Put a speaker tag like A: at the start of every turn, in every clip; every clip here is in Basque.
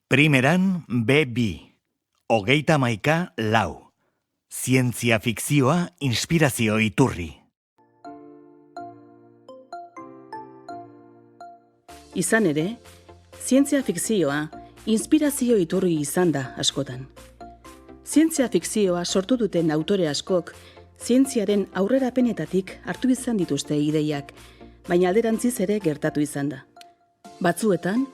A: Primeran B2, 34 Zientzia fikzioa inspirazio iturri.
B: Izan ere, zientzia fikzioa inspirazio iturri izan da askotan. Zientzia fikzioa sortu duten autore askok zientziaren aurrerapenetatik hartu izan dituzte ideiak, baina alderantziz ere gertatu izan da. Batzuetan,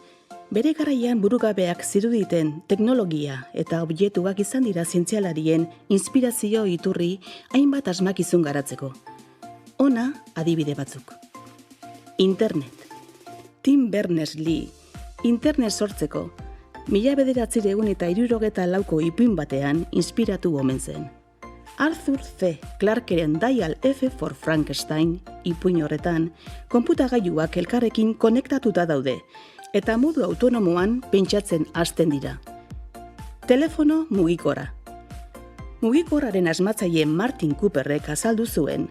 B: bere garaian burugabeak ziruditen teknologia eta objektuak izan dira zientzialarien inspirazio iturri hainbat asmakizun garatzeko. Hona adibide batzuk. Internet. Tim Berners-Lee, internet sortzeko, 1964ko ipuin batean inspiratu omen zen. Arthur C. Clarkeren Dial F for Frankenstein ipuin horretan, konputagailuak elkarrekin konektatuta daude, eta modu autonomoan pentsatzen hasten dira. Telefono mugikora. Mugikorraren asmatzaile Martin Cooperrek azaldu zuen,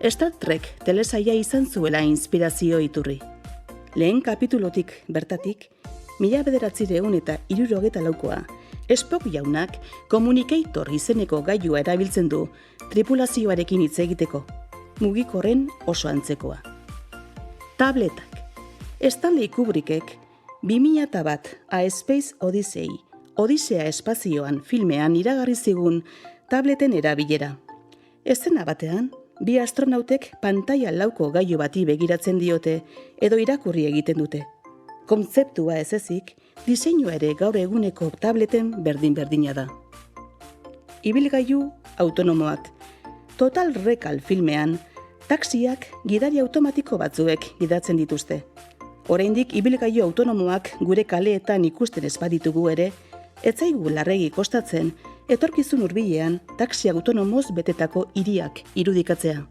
B: Star Trek telesaila izan zuela inspirazio iturri. Lehen kapitulotik bertatik, 1964koa, Spock jaunak Communicator izeneko gailua erabiltzen du tripulazioarekin hitz egiteko, mugikorren oso antzekoa. Tabletak. Stanley Kubrickek 2001 A Space Odyssey, Odisea espazioan filmean iragarri zigun tableten erabilera. Eszena batean, bi astronautek pantaila lauko gailu bati begiratzen diote edo irakurri egiten dute. Kontzeptua ez ezik, diseinua ere gaur eguneko tableten berdin-berdina da. Ibilgailu autonomoak. Total Recall filmean, taxiak gidari automatiko batzuek gidatzen dituzte. Oraindik ibilgailu autonomoak gure kaleetan ikusten ez baditugu ere, ez zaigu larregi kostatzen etorkizun hurbilean taxi autonomoz betetako hiriak irudikatzea.